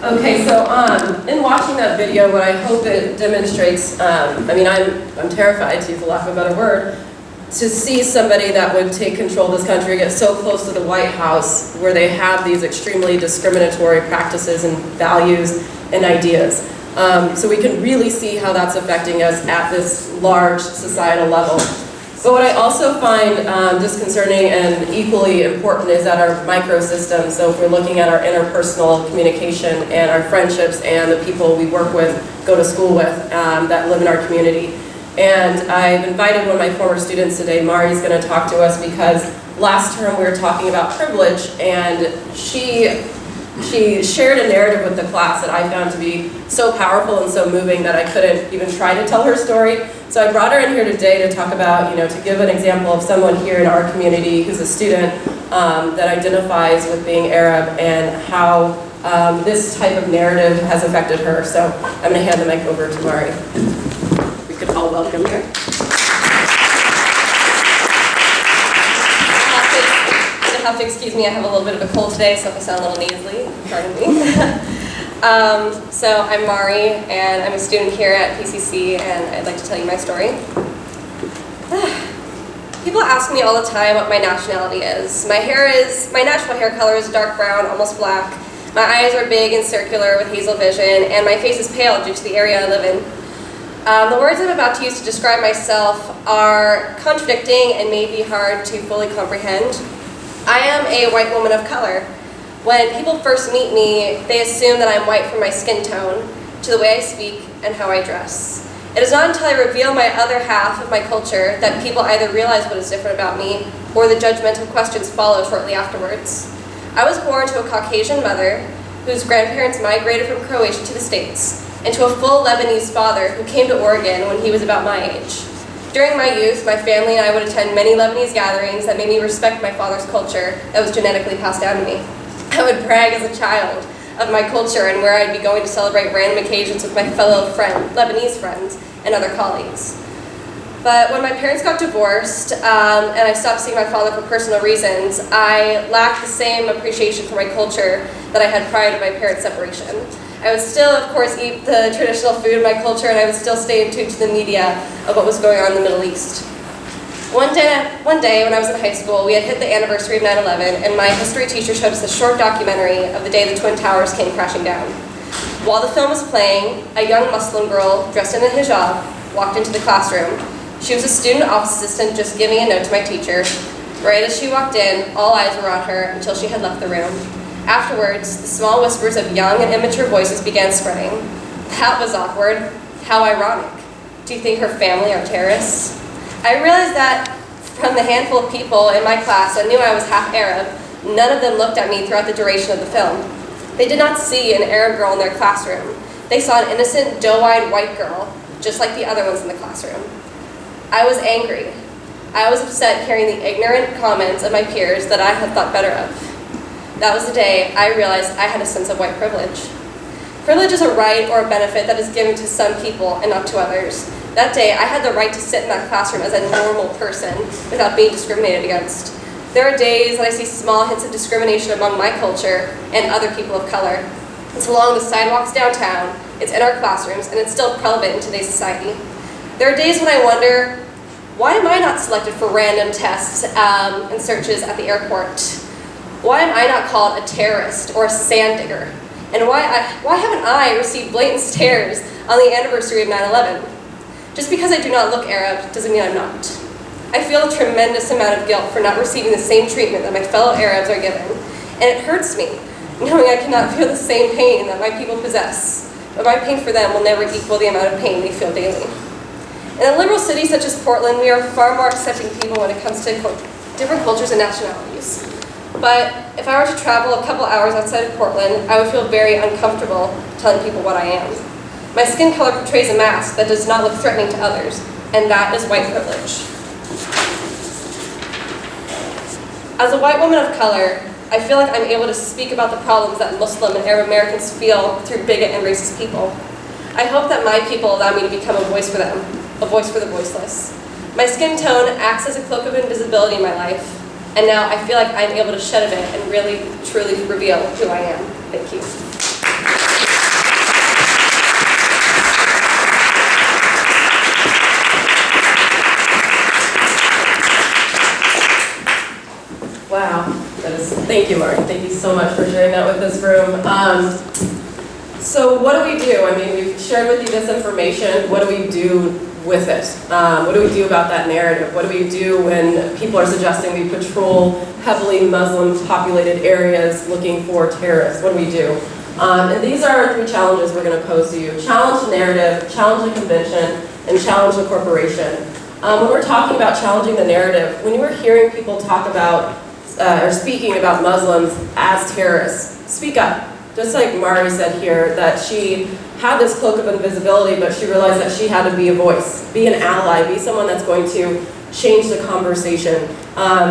Okay, so in watching that video, what I hope it demonstrates, I mean, I'm terrified, to use a lack of a better word, to see somebody that would take control of this country, get so close to the White House, where they have these extremely discriminatory practices and values and ideas. So we can really see how that's affecting us at this large societal level. But what I also find disconcerting and equally important is that our microsystems, so if we're looking at our interpersonal communication and our friendships and the people we work with, go to school with, that live in our community. And I've invited one of my former students today. Mari's going to talk to us because last term we were talking about privilege, and she shared a narrative with the class that I found to be so powerful and so moving that I couldn't even try to tell her story. So I brought her in here today to talk about, to give an example of someone here in our community who's a student that identifies with being Arab and how this type of narrative has affected her. So I'm going to hand the mic over to Mari. We could all welcome her. You'll have to excuse me, I have a little bit of a cold today, so if I sound a little nasally, pardon me. So I'm Mari, and I'm a student here at PCC, and I'd like to tell you my story. People ask me all the time what my nationality is. My natural hair color is dark brown, almost black. My eyes are big and circular with hazel vision, and my face is pale due to the area I live in. The words I'm about to use to describe myself are contradicting and may be hard to fully comprehend. I am a white woman of color. When people first meet me, they assume that I'm white from my skin tone, to the way I speak, and how I dress. It is not until I reveal my other half of my culture that people either realize what is different about me, or the judgmental questions follow shortly afterwards. I was born to a Caucasian mother, whose grandparents migrated from Croatia to the States, and to a full Lebanese father who came to Oregon when he was about my age. During my youth, my family and I would attend many Lebanese gatherings that made me respect my father's culture that was genetically passed down to me. I would brag as a child of my culture and where I'd be going to celebrate random occasions with my fellow Lebanese friends and other colleagues. But when my parents got divorced and I stopped seeing my father for personal reasons, I lacked the same appreciation for my culture that I had prior to my parents' separation. I would still, of course, eat the traditional food of my culture, and I would still stay in tune to the media of what was going on in the Middle East. One day when I was in high school, we had hit the anniversary of 9/11, and my history teacher showed us a short documentary of the day the Twin Towers came crashing down. While the film was playing, a young Muslim girl dressed in a hijab walked into the classroom. She was a student office assistant just giving a note to my teacher. Right as she walked in, all eyes were on her until she had left the room. Afterwards, the small whispers of young and immature voices began spreading. That was awkward. How ironic. Do you think her family are terrorists? I realized that from the handful of people in my class that knew I was half Arab, none of them looked at me throughout the duration of the film. They did not see an Arab girl in their classroom. They saw an innocent, doe-eyed white girl, just like the other ones in the classroom. I was angry. I was upset hearing the ignorant comments of my peers that I had thought better of. That was the day I realized I had a sense of white privilege. Privilege is a right or a benefit that is given to some people and not to others. That day, I had the right to sit in that classroom as a normal person without being discriminated against. There are days that I see small hints of discrimination among my culture and other people of color. It's along the sidewalks downtown, it's in our classrooms, and it's still prevalent in today's society. There are days when I wonder, why am I not selected for random tests and searches at the airport? Why am I not called a terrorist or a sand digger? And why haven't I received blatant stares on the anniversary of 9/11? Just because I do not look Arab doesn't mean I'm not. I feel a tremendous amount of guilt for not receiving the same treatment that my fellow Arabs are given. And it hurts me, knowing I cannot feel the same pain that my people possess. But my pain for them will never equal the amount of pain they feel daily. In a liberal city such as Portland, we are far more accepting people when it comes to different cultures and nationalities. But if I were to travel a couple hours outside of Portland, I would feel very uncomfortable telling people what I am. My skin color portrays a mask that does not look threatening to others, and that is white privilege. As a white woman of color, I feel like I'm able to speak about the problems that Muslim and Arab Americans feel through bigot and racist people. I hope that my people allow me to become a voice for them, a voice for the voiceless. My skin tone acts as a cloak of invisibility in my life. And now I feel like I'm able to shed a bit and really, truly reveal who I am. Thank you. Wow. Thank you, Mark. Thank you so much for sharing that with this room. So what do we do? I mean, we've shared with you this information. What do we do with it? What do we do about that narrative? What do we do when people are suggesting we patrol heavily Muslim-populated areas looking for terrorists? What do we do? And these are 3 challenges we're going to pose to you. Challenge the narrative, challenge the convention, and challenge the corporation. When we're talking about challenging the narrative, when you were hearing people talk about or speaking about Muslims as terrorists, speak up. Just like Mari said here, that she had this cloak of invisibility, but she realized that she had to be a voice, be an ally, be someone that's going to change the conversation.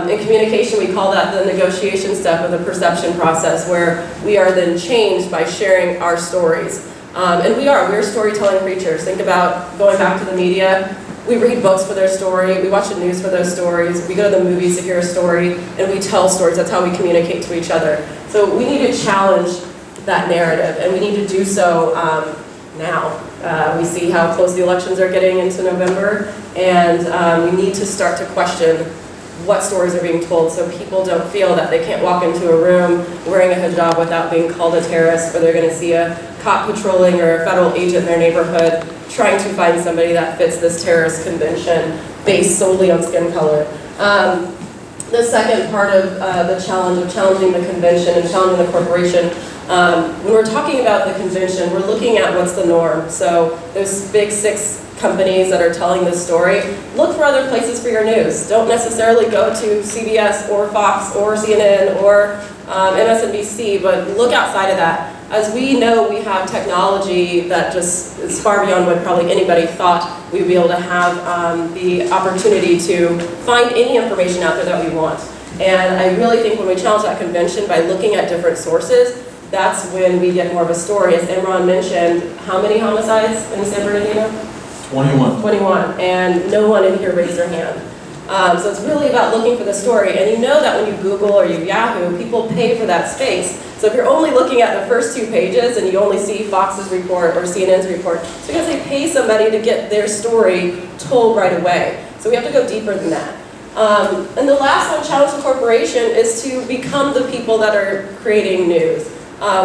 In communication, we call that the negotiation step of the perception process, where we are then changed by sharing our stories. And we're storytelling creatures. Think about going back to the media. We read books for their story, we watch the news for those stories, we go to the movies to hear a story, and we tell stories. That's how we communicate to each other. So we need to challenge that narrative, and we need to do so now. We see how close the elections are getting into November, and we need to start to question what stories are being told so people don't feel that they can't walk into a room wearing a hijab without being called a terrorist, or they're going to see a cop patrolling or a federal agent in their neighborhood trying to find somebody that fits this terrorist convention based solely on skin color. The second part of the challenge of challenging the convention and challenging the corporation, when we're talking about the convention, we're looking at what's the norm. So those big 6 companies that are telling this story, look for other places for your news. Don't necessarily go to CBS or Fox or CNN or MSNBC, but look outside of that. As we know, we have technology that just is far beyond what probably anybody thought we'd be able to have the opportunity to find any information out there that we want. And I really think when we challenge that convention by looking at different sources, that's when we get more of a story. As Imran mentioned, how many homicides in San Bernardino? 21. 21, and no one in here raised their hand. So it's really about looking for the story. And you know that when you Google or you Yahoo, people pay for that space. So if you're only looking at the first 2 pages and you only see Fox's report or CNN's report, it's because they pay somebody to get their story told right away. So we have to go deeper than that. And the last one, challenge the corporation, is to become the people that are creating news.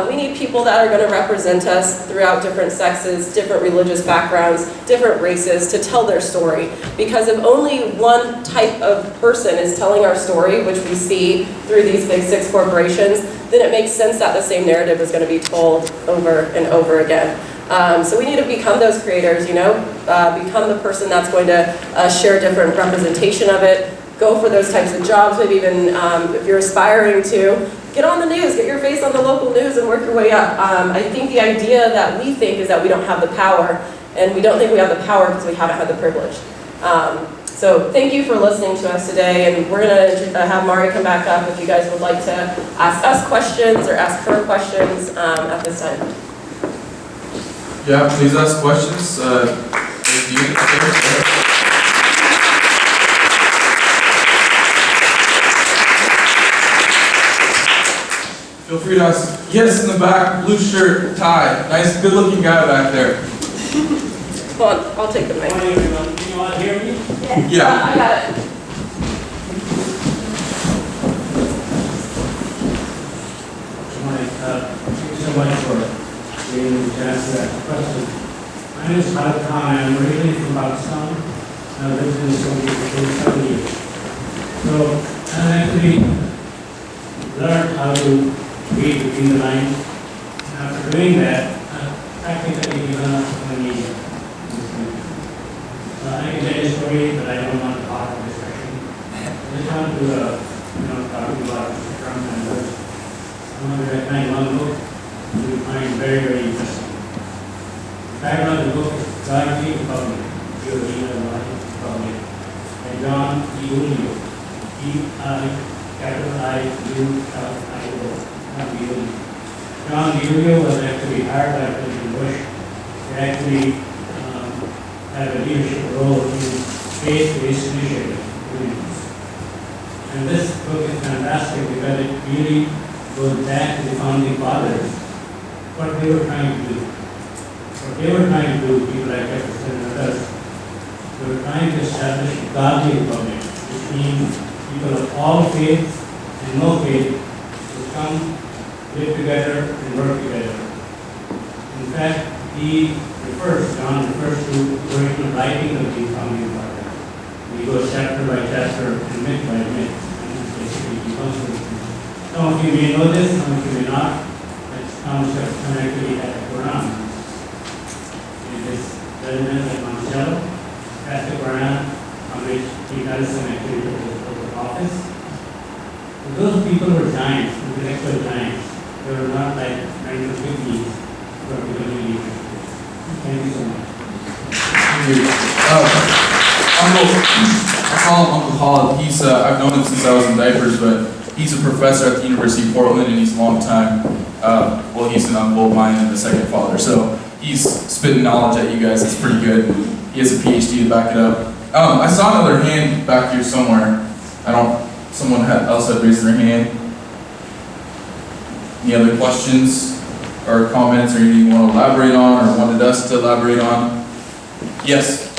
We need people that are going to represent us throughout different sexes, different religious backgrounds, different races to tell their story. Because if only one type of person is telling our story, which we see through these big 6 corporations, then it makes sense that the same narrative is going to be told over and over again. So we need to become those creators, become the person that's going to share different representation of it, go for those types of jobs, maybe even if you're aspiring to, get on the news, get your face on the local news and work your way up. I think the idea that we think is that we don't have the power, and we don't think we have the power because we haven't had the privilege. So thank you for listening to us today, and we're going to have Mari come back up if you guys would like to ask us questions or ask her questions at this time. Yeah, please ask questions. Feel free to ask. Yes, in the back, blue shirt, tie. Nice, good-looking guy back there. Hold on, I'll take the mic. Morning, everyone. Can you all hear me? Yeah. I got it. Good morning. Thank you so much for giving me the chance to ask a question. My name is Haider. I'm originally from Pakistan. I've lived in Saudi for 27 years. So I actually learned how to read between the lines. And after doing that, I think that you can media. I can tell you a story, but I don't want to talk about this section. I just want to, talk about Trump and others. I want to recommend one book you find very, very interesting. The background of the book is God King Public, Public, by John E. Julio, John Julio was actually hired by President Bush to actually have a leadership role in faith-based initiatives. And this book is fantastic because it really goes back to the founding fathers, what they were trying to do. What they were trying to do, people like Jefferson and others, they were trying to establish a godly republic, which means people of all faiths and no faith will come, live together, and work together. In fact, John refers to the original writing of the founding fathers. He goes chapter by chapter and myth by myth, and basically he comes to it. Some of you may know this, some of you may not. That's Thomas Jefferson actually had a Quran. It is President of Monticello, passed the Quran, on which he Madison actually took the office. So those people were giants, intellectual giants. They were not like 1950s who are becoming leaders. Thank you so much. Thank you. I call him Uncle Hall. I've known him since I was in diapers, but he's a professor at the University of Portland, and he's a long time, he's an uncle of mine and a second father, so he's spitting knowledge at you guys. It's pretty good. He has a PhD to back it up. I saw another hand back here somewhere. Someone else had raised their hand. Any other questions or comments or anything you want to elaborate on or wanted us to elaborate on? Yes?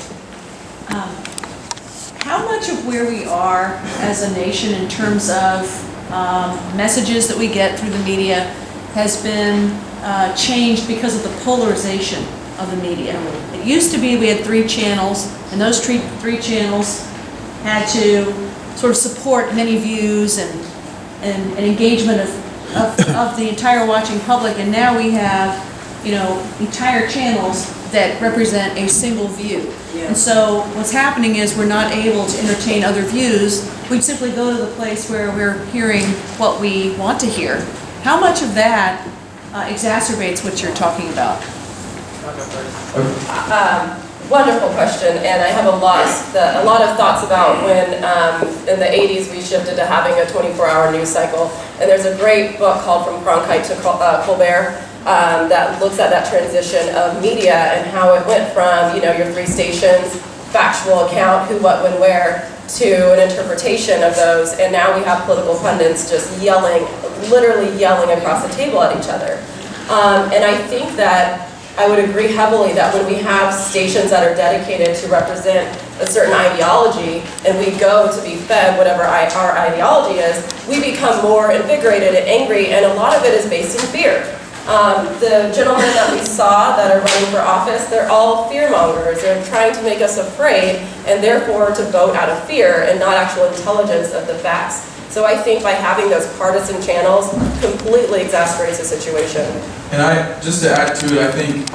How much of where we are as a nation in terms of messages that we get through the media has been changed because of the polarization of the media? It used to be we had 3 channels, and those 3 channels had to sort of support many views and engagement of the entire watching public, and now we have, entire channels that represent a single view. Yeah. And so what's happening is we're not able to entertain other views. We simply go to the place where we're hearing what we want to hear. How much of that exacerbates what you're talking about? Wonderful question, and I have a lot of thoughts about when in the 80s we shifted to having a 24-hour news cycle. And there's a great book called From Cronkite to Colbert that looks at that transition of media and how it went from your 3 stations, factual account, who, what, when, where, to an interpretation of those. And now we have political pundits just yelling, literally yelling across the table at each other. And I think that I would agree heavily that when we have stations that are dedicated to represent a certain ideology and we go to be fed whatever our ideology is, we become more invigorated and angry, and a lot of it is based in fear. The gentlemen that we saw that are running for office, they're all fearmongers. They're trying to make us afraid and therefore to vote out of fear and not actual intelligence of the facts. So I think by having those partisan channels completely exacerbates the situation. And just to add to it, I think,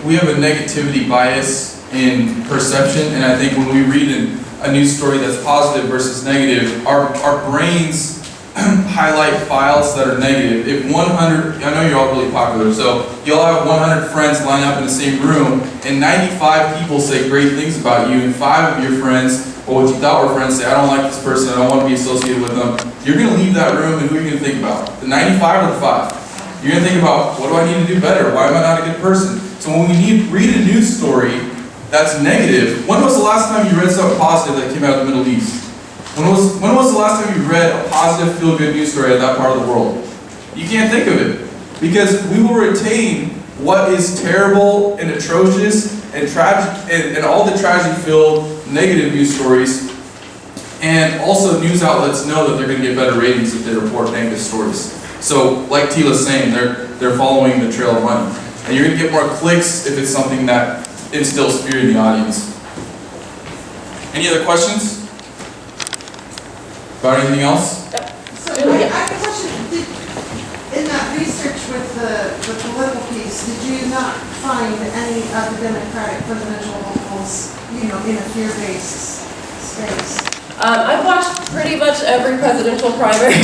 we have a negativity bias in perception, and I think when we read a news story that's positive versus negative, our brains highlight files that are negative. If 100, I know you're all really popular, so you'll have 100 friends line up in the same room, and 95 people say great things about you, and 5 of your friends, or what you thought were friends, say, I don't like this person, I don't want to be associated with them. You're going to leave that room, and who are you going to think about? The 95 or the 5? You're going to think about, what do I need to do better? Why am I not a good person? So when we read a news story that's negative, when was the last time you read something positive that came out of the Middle East? When was the last time you read a positive, feel-good news story of that part of the world? You can't think of it. Because we will retain what is terrible and atrocious and tragic and all the tragedy-filled negative news stories. And also news outlets know that they're going to get better ratings if they report negative stories. So like Teela's saying, they're following the trail of money. And you're going to get more clicks if it's something that instills fear in the audience. Any other questions? About anything else? So I have a question. In that research with the political piece, did you not find any of the Democratic presidential hopefuls, in a fear-based space? I've watched pretty much every presidential primary,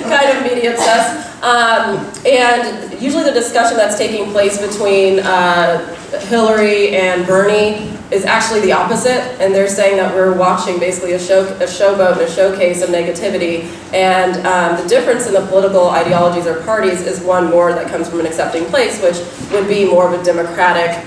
kind of media obsessed. And usually the discussion that's taking place between Hillary and Bernie is actually the opposite, and they're saying that we're watching basically a showboat and a showcase of negativity, and the difference in the political ideologies or parties is one more that comes from an accepting place, which would be more of a democratic,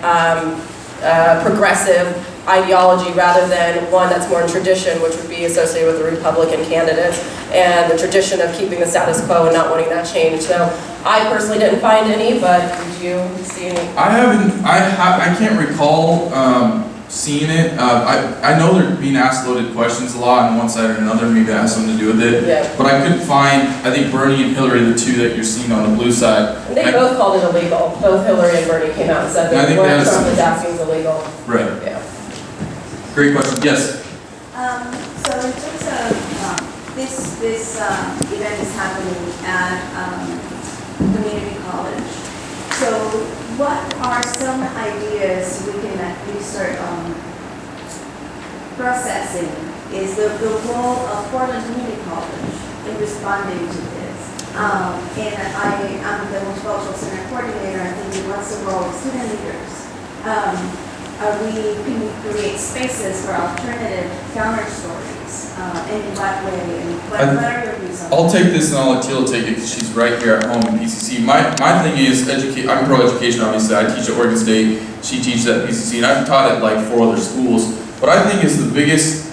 progressive ideology rather than one that's more in tradition, which would be associated with the Republican candidates and the tradition of keeping the status quo and not wanting that change. So I personally didn't find any, but did you see any? I can't recall seeing it. I know they're being asked loaded questions a lot on one side or another, maybe that has something to do with it. Yeah. But I couldn't find, I think Bernie and Hillary, the two that you're seeing on the blue side. And they both called it illegal. Both Hillary and Bernie came out and said that what Trump is asking is illegal. Right. Yeah. Great question. Yes? So in terms of this event is happening at community college. So what are some ideas we can at least start processing is the role of Portland Community College in responding to this? And I'm the Multicultural Center Coordinator. I'm thinking, what's the role of student leaders? Can we create spaces for alternative counter stories? And in what way? And what are your views on that? I'll take this and I'll let Teela take it because she's right here at home in PCC. My thing is I'm pro-education, obviously. I teach at Oregon State. She teaches at PCC, and I've taught at like 4 other schools. What I think is the biggest,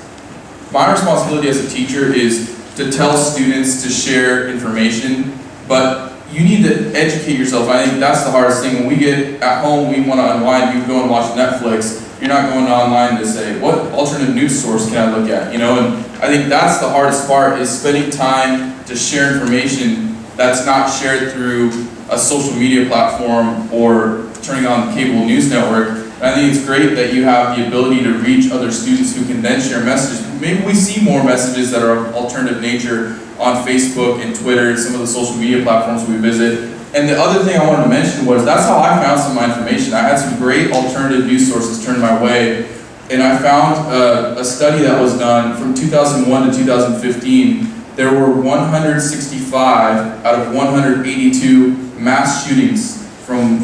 my responsibility as a teacher is to tell students to share information, but you need to educate yourself. I think that's the hardest thing. When we get at home, we want to unwind, you go and watch Netflix. You're not going online to say, what alternative news source can I look at? You know, and I think that's the hardest part is spending time to share information that's not shared through a social media platform or turning on the cable news network. And I think it's great that you have the ability to reach other students who can then share messages. Maybe we see more messages that are of alternative nature on Facebook and Twitter and some of the social media platforms we visit. And the other thing I wanted to mention was that's how I found some of my information. I had some great alternative news sources turned my way, and I found a study that was done from 2001 to 2015. There were 165 out of 182 mass shootings from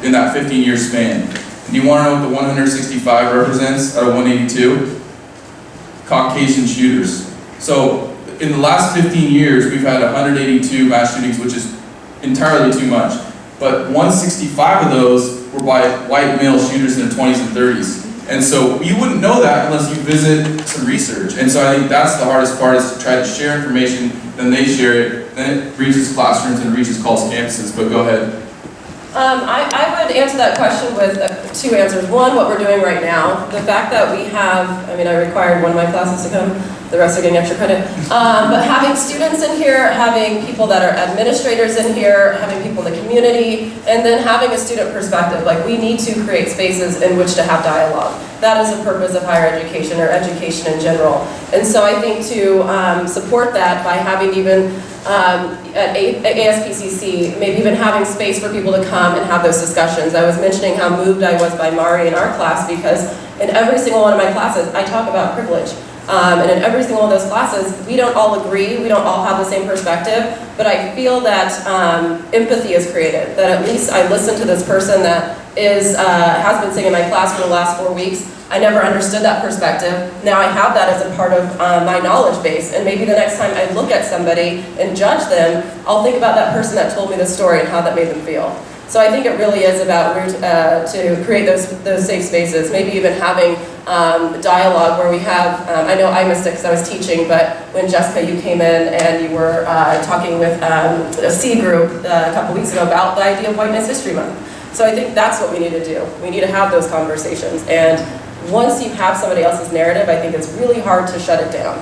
in that 15-year span. Do you want to know what the 165 represents out of 182? Caucasian shooters. So in the last 15 years, we've had 182 mass shootings, which is entirely too much. But 165 of those were by white male shooters in their 20s and 30s. And so you wouldn't know that unless you visit some research. And so I think that's the hardest part is to try to share information, then they share it, then it reaches classrooms and reaches college campuses. But go ahead. I would answer that question with 2 answers. One, what we're doing right now. The fact that we have, I required one of my classes to come, the rest are getting extra credit. But having students in here, having people that are administrators in here, having people in the community, and then having a student perspective. Like, we need to create spaces in which to have dialogue. That is the purpose of higher education or education in general. And so I think to support that by having even at ASPCC, maybe even having space for people to come and have those discussions. I was mentioning how moved I was by Mari in our class because in every single one of my classes, I talk about privilege. And in every single one of those classes, we don't all agree, we don't all have the same perspective, but I feel that empathy is created, that at least I listen to this person that has been sitting in my class for the last 4 weeks. I never understood that perspective. Now I have that as a part of my knowledge base, and maybe the next time I look at somebody and judge them, I'll think about that person that told me the story and how that made them feel. So I think it really is about to create those safe spaces, maybe even having dialogue where we have, I know I missed it because I was teaching, but when Jessica, you came in and you were talking with a C group a couple weeks ago about the idea of Whiteness History Month. So I think that's what we need to do. We need to have those conversations. And once you have somebody else's narrative, I think it's really hard to shut it down.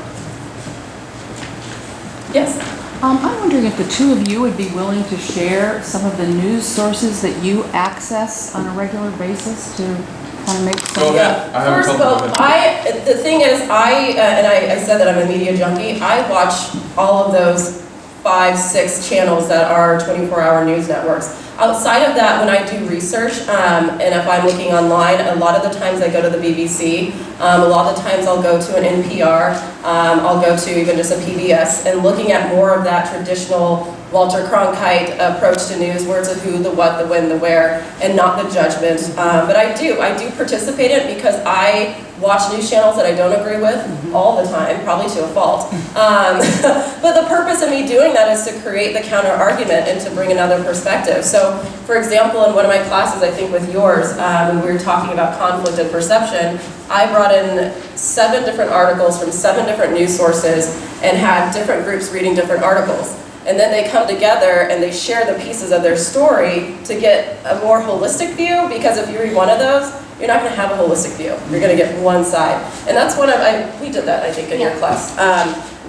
Yes? I'm wondering if the two of you would be willing to share some of the news sources that you access on a regular basis to kind of make some... Go ahead. I have First a of couple all, the thing is, I said that I'm a media junkie. I watch all of those 5, 6 channels that are 24-hour news networks. Outside of that, when I do research, and if I'm looking online, a lot of the times I go to the BBC, a lot of the times I'll go to an NPR, I'll go to even just a PBS, and looking at more of that traditional Walter Cronkite approach to news, where it's a who, the what, the when, the where, and not the judgment. But I do participate in it because I watch news channels that I don't agree with all the time, probably to a fault. But the purpose of me doing that is to create the counter argument and to bring another perspective. So, for example, in one of my classes, I think with yours, when we were talking about conflict and perception, I brought in 7 different articles from 7 different news sources and had different groups reading different articles. And then they come together and they share the pieces of their story to get a more holistic view, because if you read one of those, you're not going to have a holistic view. You're going to get one side. And that's one of, we did that, I think, in your class.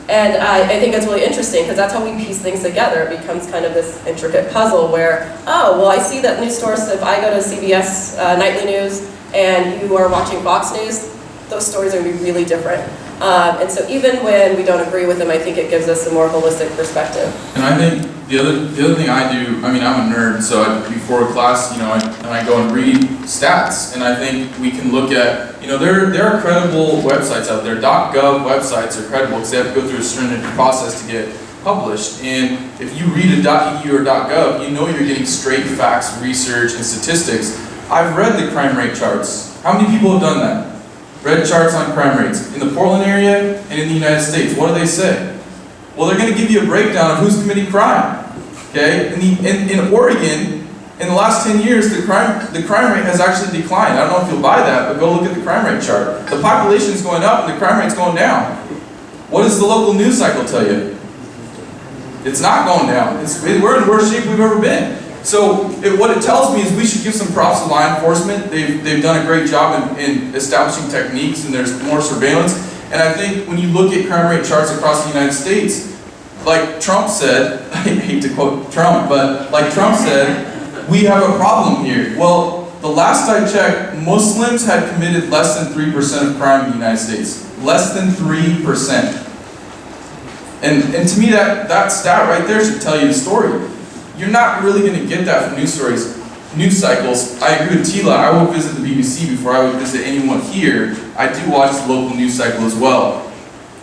And I think it's really interesting because that's how we piece things together. It becomes kind of this intricate puzzle where, oh, well, I see that news source, if I go to CBS Nightly News and you are watching Fox News, those stories are going to be really different. And so even when we don't agree with them, I think it gives us a more holistic perspective. And I think the other thing I do, I mean, I'm a nerd, so before class, I go and read stats, and I think we can look at, there are credible websites out there. .gov websites are credible because they have to go through a stringent process to get published. And if you read a .edu or .gov, you're getting straight facts, research, and statistics. I've read the crime rate charts. How many people have done that? Read charts on crime rates in the Portland area and in the United States. What do they say? Well, they're going to give you a breakdown of who's committing crime. Okay? In Oregon, in the last 10 years, the crime rate has actually declined. I don't know if you'll buy that, but go look at the crime rate chart. The population is going up and the crime rate's going down. What does the local news cycle tell you? It's not going down. We're in the worst shape we've ever been. So what it tells me is we should give some props to law enforcement. They've done a great job in establishing techniques, and there's more surveillance. And I think when you look at crime rate charts across the United States, like Trump said, I hate to quote Trump, but like Trump said, we have a problem here. Well, the last I checked, Muslims had committed less than 3% of crime in the United States. Less than 3%. And to me, that stat right there should tell you the story. You're not really going to get that from news stories, news cycles. I agree with Teela. I will visit the BBC before I would visit anyone here. I do watch the local news cycle as well.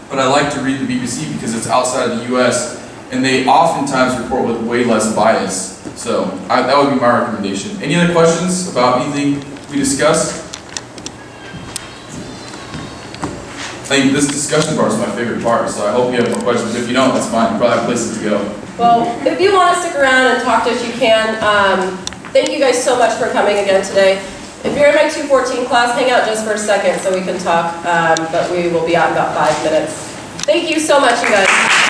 But I like to read the BBC because it's outside of the US, and they oftentimes report with way less bias. So that would be my recommendation. Any other questions about anything we discussed? I think this discussion part is my favorite part, so I hope you have more questions. If you don't, that's fine. You probably have places to go. Well, if you want to stick around and talk to us, you can. Thank you guys so much for coming again today. If you're in my 214 class, hang out just for a second so we can talk, but we will be out in about 5 minutes. Thank you so much, you guys.